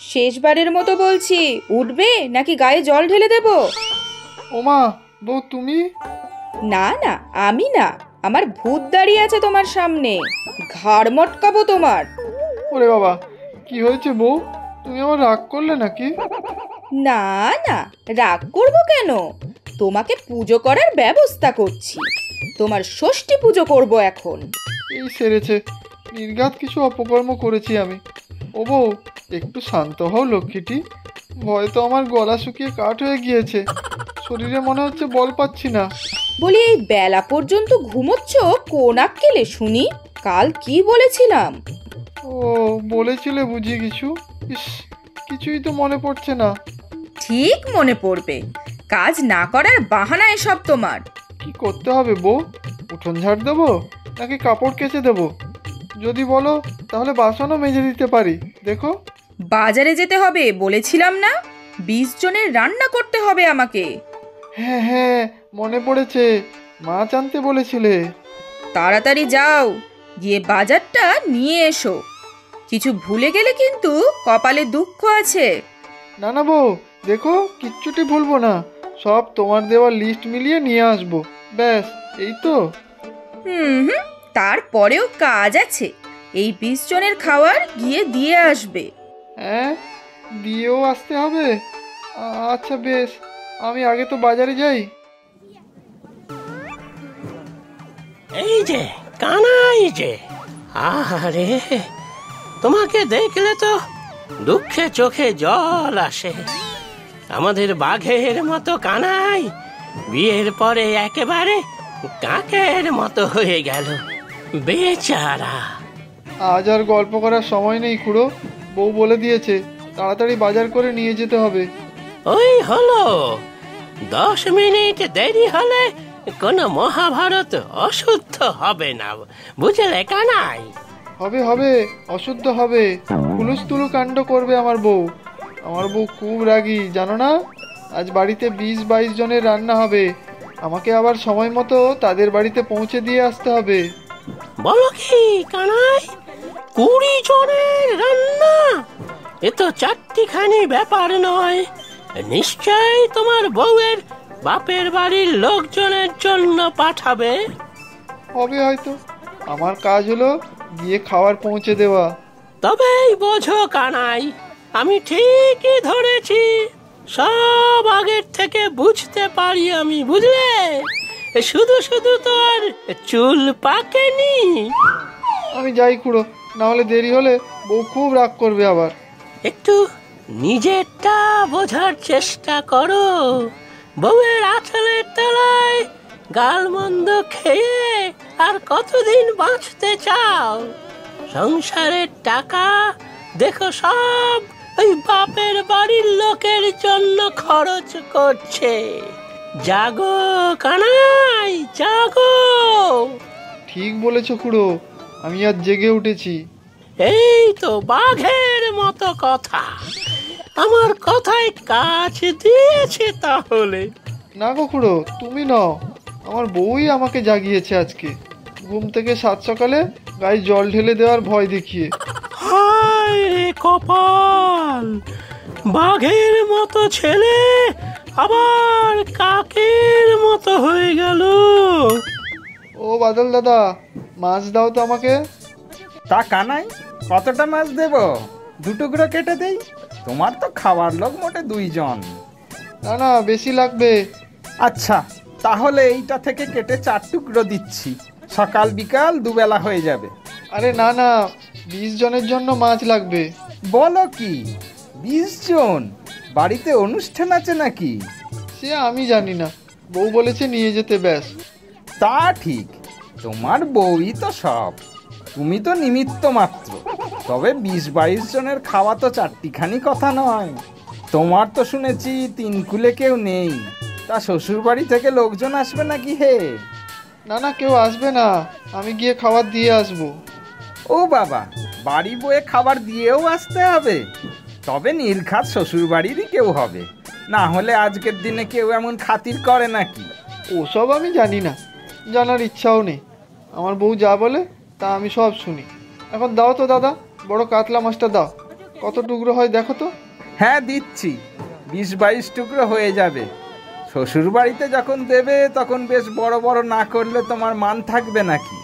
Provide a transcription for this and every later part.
শেষবারের মতো বলছি, উঠবে নাকি গায়ে জল ঢেলে দেব? ওমা, বউ তুমি? না না, আমি না, আমার ভূত দাঁড়িয়ে আছে তোমার সামনে, ঘাড় মটকাবো তোমার। ওরে বাবা, কি হয়েছে বউ? তুমি আমার রাগ করলে নাকি? না না, রাগ করবো কেন? তোমাকে পুজো করার ব্যবস্থা করছি, তোমার ষষ্ঠী পুজো করব এখন। এই সেরেছে, নির্ঘাত কিছু অপকর্ম করেছি আমি। ও বউ, একটু শান্ত হও লক্ষ্মীটি। ভয় তো আমার গলা শুকিয়ে কাঠ হয়ে গিয়েছে, শরীরে মনে হচ্ছে বল পাচ্ছি না। বলি, এই বেলা পর্যন্ত ঘুমোচ্ছ কোন আক্কেলে শুনি? কাল কি বলেছিলাম? ও, বলেছিলে বুঝি কিছু? ইস, কিছুই তো মনে পড়ছে না। ঠিক মনে পড়বে, কাজ না করার বাহানা এসব তোমার। কি করতে হবে বউ? উঠোন ঝাড় দেবো নাকি কাপড় কেচে দেবো? যদি বলো তাহলে বাসনও মেজে দিতে পারি, দেখো। বাজারে যেতে হবে বলেছিলাম না? 20 জনের রান্না করতে হবে আমাকে। হ্যাঁ হ্যাঁ, মনে পড়েছে, মাছ আনতে বলেছিলে। তাড়াতাড়ি যাও, গিয়ে বাজারটা নিয়ে এসো। কিছু ভুলে গেলে কিন্তু কপালে দুঃখ আছে। না না বউ, দেখো কিচ্ছুটি ভুলবো না, সব তোমার দেওয়া লিস্ট মিলিয়ে নিয়ে আসবো। ব্যাস, এই তো। হুম হুম, তারপরেও কাজ আছে, এই 20 জনের খাবার গিয়ে দিয়ে আসবে। হ্যাঁ, দিয়েও আসতে হবে? আচ্ছা বেশ, আমি আগে তো বাজারে যাই। এই যে কানাই যে, আরে তোমাকে দেখলে তো দুঃখে চোখে জল আসে। আমাদের বাঘের মতো কানাই বিয়ের পরে একেবারে কাকের মতো হয়ে গেল, বেচারা। আজ আর গল্প করার সময় নেই খুড়ো, বউ বলে দিয়েছে তাড়াতাড়ি বাজার করে নিয়ে যেতে হবে। ওই হলো, 10 মিনিট দেরি হলে কোনো মহাভারত অশুদ্ধ হবে না, বুঝলে কানাই? হবে হবে, অশুদ্ধ হবে, হুলুস্থুলু কাণ্ড করবে আমার বউ। আমার বউ খুব রাগী, জানো না? আজ বাড়িতে 20-22 জনের রান্না হবে, আমাকে আবার সময় মতো তাদের বাড়িতে পৌঁছে দিয়ে আসতে হবে। বলো কি কানাই, 20 জনের রান্না? এ তো চারটিখানি ব্যাপার নয়, নিশ্চয় তোমার বউয়ের বাপের বাড়ির লোকজনের জন্য পাঠাবে। হবে হয়তো, আমার কাজ হলো গিয়ে খাবার পৌঁছে দেওয়া। তবেই বোঝো কানাই, আমি ঠিকই ধরেছি, সব আগের থেকে বুঝতে পারি আমি, বুঝলে? শুধু শুধু তো আর চুল পাকেনি। আমি যাই খুড়ো, না হলে দেরি হলে বউ খুব রাগ করবে আবার। একটু নিজেরটা বোঝার চেষ্টা করো, বউয়ের আঁচলের তলায় গালমন্দ খেয়ে আর কতদিন বাঁচতে চাও? সংসারের টাকা দেখো সব ওই বাপের বাড়ির লোকের জন্য খরচ করছে। জাগো কানাই, জাগো। ঠিক বলেছ খুড়ো, আমি আজ জেগে উঠেছি। এই তো বাঘের মতো কথা, আমার কথায় কাজ দিয়েছে তাহলে। না গো খুড়ো, তুমি নও, আমার বউই আমাকে জাগিয়েছে আজকে, ঘুম থেকে সাত সকালে গায়ে জল ঢেলে দেওয়ার ভয় দেখিয়ে। হায় রে কপাল, বাঘের মতো ছেলে আবার কাকের মতো হয়ে গেল। ও বাদল দাদা, মাছ দাও তো আমাকে। তা কানাই, কতটা মাছ দেব? 2 টুকরো কেটে দেই, তোমার তো খাওয়ার লোক মোটে 2 জন। না না, বেশি লাগবে। আচ্ছা, তাহলে এইটা থেকে কেটে 4 টুকরো দিচ্ছি, সকাল বিকাল দুবেলা হয়ে যাবে। আরে না না, 20 জনের জন্য মাছ লাগবে। বলো কি, 20 জন? বাড়িতে অনুষ্ঠান আছে নাকি? সে আমি জানি না, বউ বলেছে নিয়ে যেতে, ব্যাস। তা ঠিক, তোমার বউই তো সব, তুমি তো নিমিত্ত মাত্র। তবে 20-22 জনের খাওয়া তো চারটিখানি কথা নয়। তোমার তো শুনেছি 3 কুলে কেউ নেই, তা শ্বশুর বাড়ি থেকে লোকজন আসবে নাকি হে? না না, কেউ আসবে না, আমি গিয়ে খাবার দিয়ে আসবো। ও বাবা, বাড়ি বয়ে খাবার দিয়েও আসতে হবে? তবে নির্ঘাত শ্বশুর বাড়িরই কেউ হবে, না হলে আজকের দিনে কেউ এমন খাতির করে নাকি? ওসব আমি জানি না, জানার ইচ্ছাও নেই। আমার বউ যা বলে তা আমি সব শুনি। এখন দাও তো দাদা, বড় কাতলা মাছটা দাও। কত টুকরো হয় দেখো তো। হ্যাঁ দিচ্ছি, 20-22 টুকরো হয়ে যাবে। শ্বশুর বাড়িতে যখন দেবে তখন বেশ বড় বড় না করলে তোমার মান থাকবে নাকি?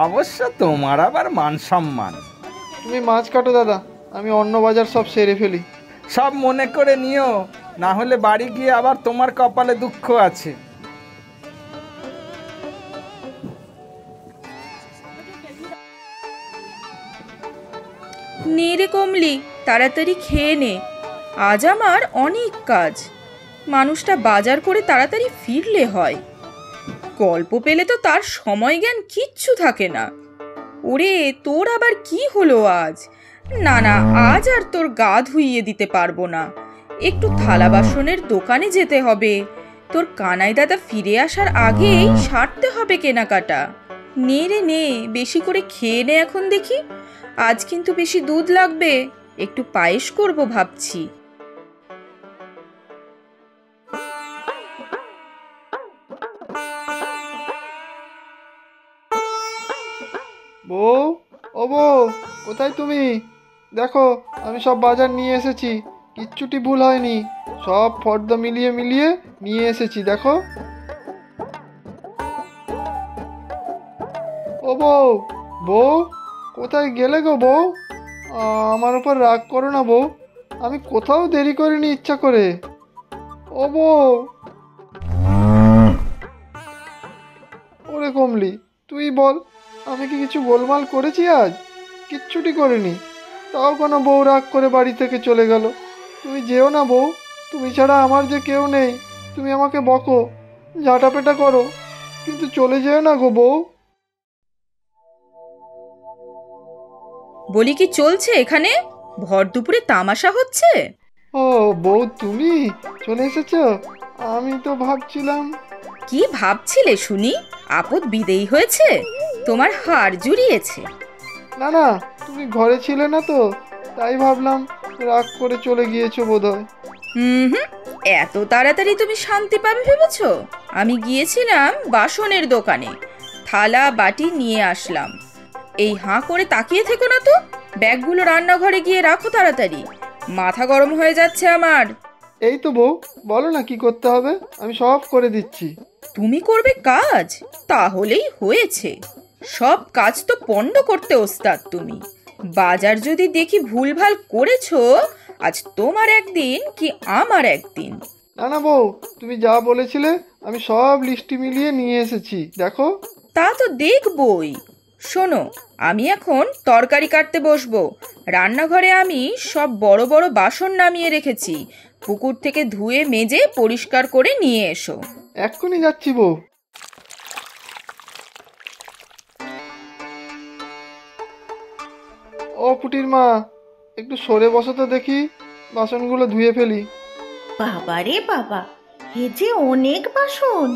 অবশ্য তোমার আবার মান সম্মান। তুমি মাছ কাটো দাদা, আমি অন্য বাজার সব সেরে ফেলি। সব মনে করে নিও, না হলে বাড়ি গিয়ে আবার তোমার কপালে দুঃখ আছে। নে রে কমলি, তাড়াতাড়ি খেয়ে নে, আজ আমার অনেক কাজ। মানুষটা বাজার করে তাড়াতাড়ি ফিরলে হয়, গল্প পেলে তো তার সময় জ্ঞান কিচ্ছু থাকে না। ওরে তোর আবার কি হলো আজ? না না, আজ আর তোর গা ধুইয়ে দিতে পারবো না, একটু থালা বাসনের দোকানে যেতে হবে। তোর কানাই দাদা ফিরে আসার আগেই সারতে হবে কেনাকাটা। নে রে নে, বেশি করে খেয়ে নে এখন দেখি। আজ কিন্তু বেশি দুধ লাগবে, একটু পায়েস করব ভাবছি। বউ, ও বউ, কোথায় তুমি? দেখো আমি সব বাজার নিয়ে এসেছি, কিচ্ছুটি ভুল হয়নি, সব ফর্দ মিলিয়ে মিলিয়ে নিয়ে এসেছি দেখো। ও বউ, বউ কোথায় গেলে গো বউ? আমার উপর রাগ করো না বউ, আমি কোথাও দেরি করিনি ইচ্ছা করে। ও বউ। ওরে কমলি, তুই বল, আমি কি কিছু গোলমাল করেছি আজ? কিচ্ছুটি করিনি, তাও কোনো বউ রাগ করে বাড়ি থেকে চলে গেল। তুমি যেও না বউ, তুমি ছাড়া আমার যে কেউ নেই। তুমি আমাকে বকো, ঝাঁটাপেটা করো, কিন্তু চলে যেও না গো বউ। বলি কি চলছে এখানে? ভর দুপুরে তামাশা হচ্ছে? ও বউ, তুমি চলে এসেছো? আমি তো ভাবছিলাম। কি ভাবছিলে শুনি? আপদ বিদেয়ী হয়েছে, তোমার হাড় জুড়িয়েছে। না না, তুমি ঘরে ছিলে না তো, তাই ভাবলাম রাগ করে চলে গিয়েছো বোধহয়। হুম, এত তাড়াতাড়ি তুমি শান্তি পাবে ভেবেছো? আমি গিয়েছিলাম বাসনের দোকানে, থালা বাটি নিয়ে আসলাম। এই হাঁ করে তাকিয়ে থেকো না তো, ব্যাগগুলো রান্নাঘরে গিয়ে রাখো তাড়াতাড়ি, মাথা গরম হয়ে যাচ্ছে আমার। এই তো বউ, বলো না কি করতে হবে, আমি সব করে দিচ্ছি। তুমি করবে কাজ? তাহলেই হয়েছে। সব কাজ তো পণ্ড করতে ওস্তাদ তুমি। বাজার যদি দেখি ভুলভাল করেছো, আজ তোমার একদিন কি আমার একদিন। না না বউ, তুমি যা বলেছিলে আমি সব লিস্টি মিলিয়ে নিয়ে এসেছি দেখো। তা তো দেখবই। শোনো, আমি এখন তরকারি কাটতে বসবো। রান্নাঘরে আমি সব বড় বড় বাসন নামিয়ে রেখেছি, পুকুর থেকে ধুয়ে মেজে পরিষ্কার করে নিয়ে এসো। এক্ষুনি যাচ্ছি বউ। ও পুটির মা, একটু সরে বসো তো দেখি, বাসনগুলো ধুয়ে ফেলি। বাবা রে বাবা, এ যে অনেক বাসন।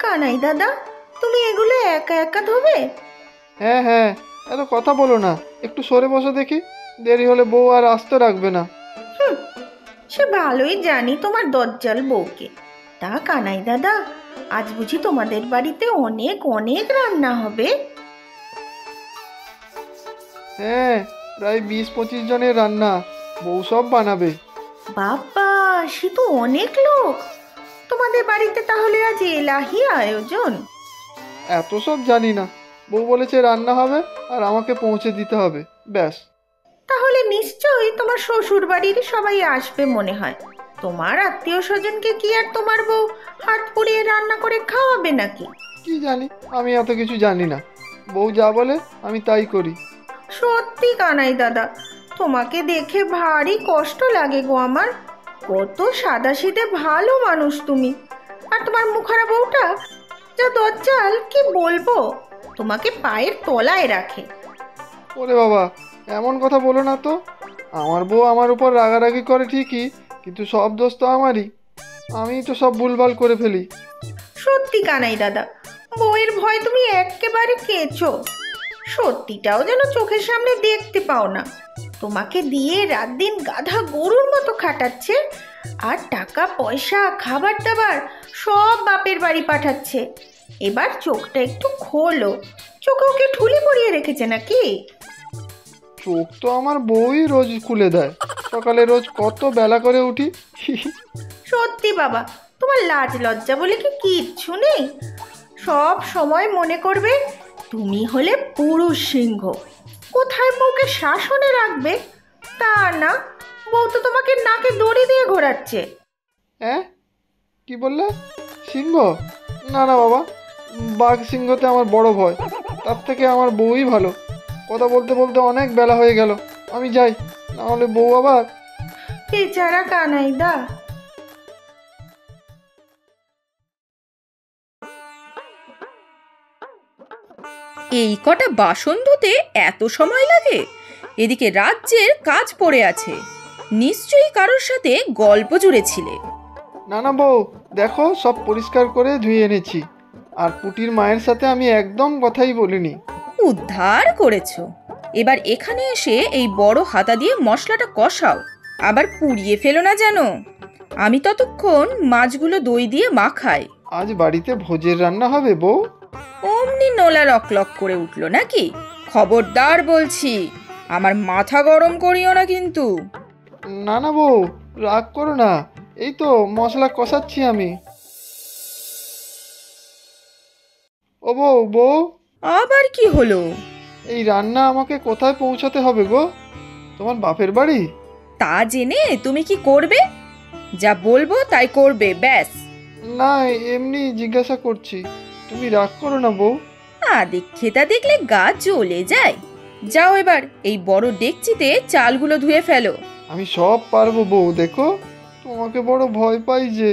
কানাই দাদা, তুমি এগুলো একা একা ধোবে? হ্যাঁ হ্যাঁ, এত কথা বলো না, একটু সরে বসো দেখি, দেরি হলে বউ আর আসতে রাখবে না। সে ভালোই জানি তোমার দজ্জাল বউকে। তা কানাই দাদা, আজ বুঝি তোমাদের বাড়িতে অনেক অনেক রান্না হবে? হ্যাঁ, প্রায় 20-25 জনের রান্না, বউ সব বানাবে। বাবা, সে তো অনেক লোক। তোমাদের বাড়িতে তাহলে আজ এলাহি আয়োজন। এত সব জানি না, বউ বলেছে রান্না হবে আর আমাকে পৌঁছে দিতে হবে, ব্যাস। তাহলে নিশ্চয়ই তোমার শ্বশুর বাড়ির সবাই আসবে মনে হয়। তোমার আত্মীয় স্বজনকে কি আর তোমার বউ হাত পুড়িয়ে রান্না করে খাওয়াবে নাকি? কি জানি, আমি এত কিছু জানি না, বউ যা বলে আমি তাই করি। সত্যি কানাই দাদা, তোমাকে দেখে ভারী কষ্ট লাগে গো আমার। কত সাদাসিধে ভালো মানুষ তুমি, আর তোমার মুখারা বউটা যা দজ্জাল, কি বলবো, তোমাকে পায়ের তলায় রাখে। ওরে বাবা, এমন কথা বলো না তো। আমার বউ আমার উপর রাগারাগি করে ঠিকই, কিন্তু সব দোষ তো আমারই, আমিই তো সব ভুলভাল করে ফেলি। সত্যি কানাই দাদা, বউয়ের ভয় তুমি একেবারে কেছো। সত্যিটাও যেন চোখের সামনে দেখতে পাও না। তোমাকে দিয়ে রাত দিন গাধা গরুর মতো খাটাচ্ছে, আর টাকা পয়সা খাবার দাবার সব বাপের বাড়ি পাঠাচ্ছে। এবার চোখটা একটু খোলো, চোখে ওকে ঠুলি পরিয়ে রেখেছে নাকি? চোখ তো আমার বউই রোজ খুলে দেয়। সকালে রোজ কত বেলা করে উঠি। সত্যি বাবা, তোমার লাজ লজ্জা বলে কি কিচ্ছু নেই? সব সময় মনে করবে তুমি হলে পুরুষ সিংহ, কোথায় বউকে শাসনে রাখবে। তা না, বউ তো তোমাকে নাকে দড়ি দিয়ে ঘোরাচ্ছে। হ্যাঁ, কি বললে? সিংহ? না না বাবা, বাঘ সিংহতে আমার বড় ভয়। তার থেকে আমার বউই ভালো। কথা বলতে বলতে অনেক বেলা হয়ে গেল, আমি যাই, না হলে বউ আবার। বেচারা কানাইদা। এই কটা বাসন ধুতে এত সময় লাগে? এদিকে রাজ্যের কাজ পড়ে আছে, নিশ্চয়ই কারোর সাথে গল্প জুড়েছিলে। না না বউ, দেখো সব পরিষ্কার করে ধুয়ে এনেছি। আর পুটির মায়ের সাথে আমি একদম কথাই বলিনি। উদ্ধার করেছো। এবার এখানে এসে এই বড় হাতা দিয়ে মশলাটা কষাও, আবার পুড়িয়ে ফেলো না যেন। আমি ততক্ষণ মাছগুলো দই দিয়ে মাখাই। আজ বাড়িতে ভোজের রান্না হবে বউ? অমনি নোলা লকলক করে উঠলো নাকি? খবরদার বলছি, আমার মাথা গরম করিও না কিন্তু। না না বউ, রাগ করো না, এই তো মশলা কষাচ্ছি আমি। ও বউ, বউ, আবার কি হলো? এই রান্না আমাকে কোথায় পৌঁছাতে হবে গো? তোমার বাপের বাড়ি? তা জেনে তুমি কি করবে? যা বলবো তাই করবে, ব্যাস। না, এমনি জিজ্ঞাসা করছি, তুমি রাগ করো না বউ। খেতা দেখলে গা জ্বলে যায়। যাও এবার এই বড় ডেকচিতে চালগুলো ধুয়ে ফেলো। আমি সব পারবো বউ, দেখো তোমাকে বড় ভয় পাই যে,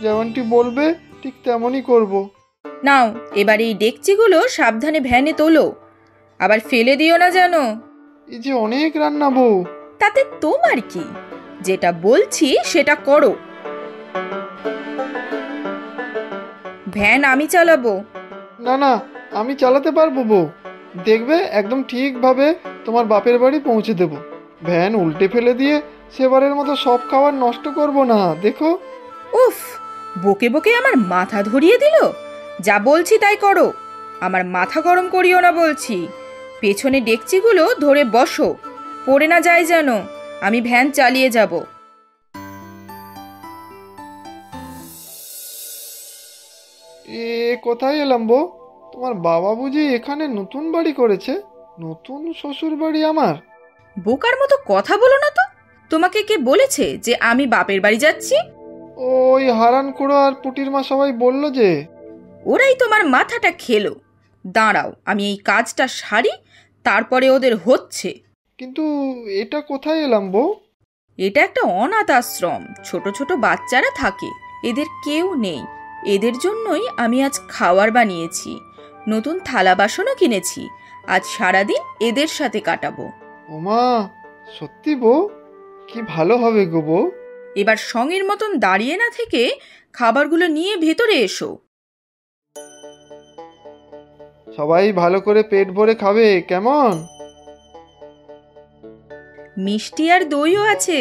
যেমনটি বলবে ঠিক তেমনই করব। নাও এবার এই ডেকচিগুলো সাবধানে ভ্যানে তোলো, আবার ফেলে দিও না যেন। এই যে অনেক রান্না বউ। তাতে তোমার কি? যেটা বলছি সেটা করো। ভ্যান আমি চালাবো। না না, আমি চালাতে পারবো বউ, দেখবে একদম ঠিকভাবে তোমার বাপের বাড়ি পৌঁছে দেব। ভ্যান উল্টে ফেলে দিয়ে সেবারের মতো সব খাবার নষ্ট করব না, দেখো। উফ, বকে বকে আমার মাথা ধরিয়ে দিল। যা বলছি তাই করো, আমার মাথা গরম করিও না বলছি। পেছনে ডেকচিগুলো ধরে বসো, পড়ে না যায় যেন। আমি ভ্যান চালিয়ে যাব। এ কোথায় এলাম বউ? তোমার বাবা বুঝি এখানে নতুন বাড়ি করেছে? নতুন শ্বশুর বাড়ি আমার? বোকার মতো কথা বলো না তো। তোমাকে কে বলেছে যে আমি বাপের বাড়ি যাচ্ছি? ওই হারান খুড়ো আর পুটির মা সবাই বলল যে। ওরাই তোমার মাথাটা খেলো। দাঁড়াও, আমি এই কাজটা সারি, তারপরে ওদের হচ্ছে। কিন্তু এটা কোথায় এলাম বউ? এটা একটা অনাথ আশ্রম, ছোট ছোট বাচ্চারা থাকে, এদের কেউ নেই। এদের জন্যই আমি আজ খাবার বানিয়েছি, নতুন থালা বাসনও কিনেছি। আজ সারাদিন এদের সাথে কাটাবো। ওমা, সত্যি বউ? কি ভালো হবে গো বউ। এবার সঙ্গের মতন দাঁড়িয়ে না থেকে খাবারগুলো নিয়ে ভেতরে এসো। সবাই ভালো করে পেট ভরে খাবে, কেমন? মিষ্টি আর দইও আছে,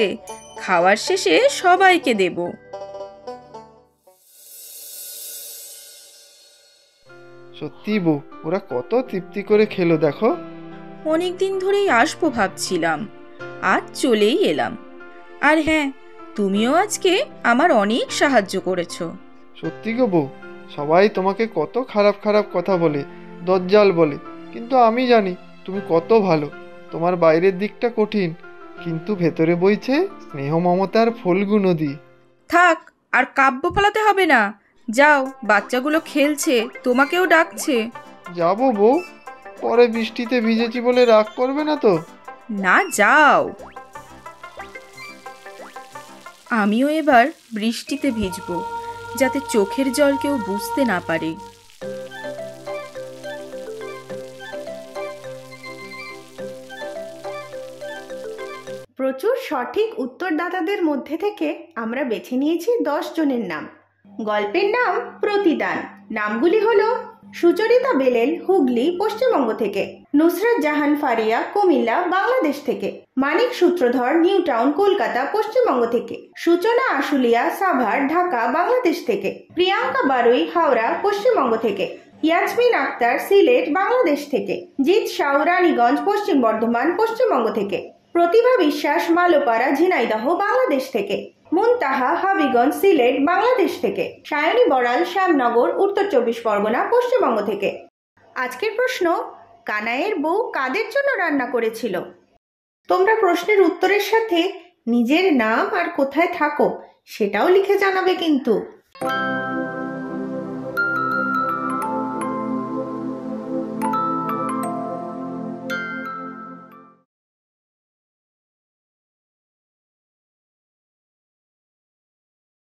খাওয়ার শেষে সবাইকে দেব। সত্যি বউ, ওরা কত তৃপ্তি করে খেলো দেখো। অনেকদিন ধরেই আসবো ভাবছিলাম, আজ চলেই এলাম। আর হ্যাঁ, তুমিও আজকে আমার অনেক সাহায্য করেছো। সত্যি গো বউ, সবাই তোমাকে কত খারাপ খারাপ কথা বলে, দজ্জাল বলে, কিন্তু আমি জানি তুমি কত ভালো। তোমার বাইরের দিকটা কঠিন, কিন্তু ভেতরে বইছে স্নেহ মমতার ফল্গু নদী। থাক, আর কাব্য পালাতে হবে না। যাও, বাচ্চাগুলো খেলছে, তোমাকেও ডাকছে। যাবো বউ, পরে বৃষ্টিতে ভিজেছি বলে রাগ করবে না তো? না, যাও। আমিও এবার বৃষ্টিতে ভিজবো, যাতে চোখের জল কেউ বুঝতে না পারে। প্রচুর সঠিক উত্তরদাতাদের মধ্যে থেকে আমরা বেছে নিয়েছি 10 জনের নাম। গল্পের নাম প্রতিদান। নামগুলি হলো সুচরিতা বেলেল, হুগলি, পশ্চিমবঙ্গ থেকে; নুসরাত জাহান ফারিয়া, কুমিল্লা, বাংলাদেশ থেকে; মানিক সূত্রধর, নিউ টাউন, কলকাতা, পশ্চিমবঙ্গ থেকে; সূচনা আশুলিয়া, সাভার, ঢাকা, বাংলাদেশ থেকে; প্রিয়াঙ্কা বারুই, হাওড়া, পশ্চিমবঙ্গ থেকে; ইয়াসমিন আক্তার সিলেট বাংলাদেশ থেকে, জিৎ সাউ রানীগঞ্জ পশ্চিম বর্ধমান পশ্চিমবঙ্গ থেকে, প্রতিভা বিশ্বাস মালোপাড়া ঝিনাইদহ বাংলাদেশ থেকে, মুনতাহা হাবিগঞ্জ সিলেট বাংলাদেশ থেকে, সায়নী বড়াল শ্যামনগর উত্তর 24 পরগনা পশ্চিমবঙ্গ থেকে। আজকের প্রশ্ন, কানাইয়ের বউ কাদের জন্য রান্না করেছিল? তোমরা প্রশ্নের উত্তরের সাথে নিজের নাম আর কোথায় থাকো সেটাও লিখে জানাবে কিন্তু।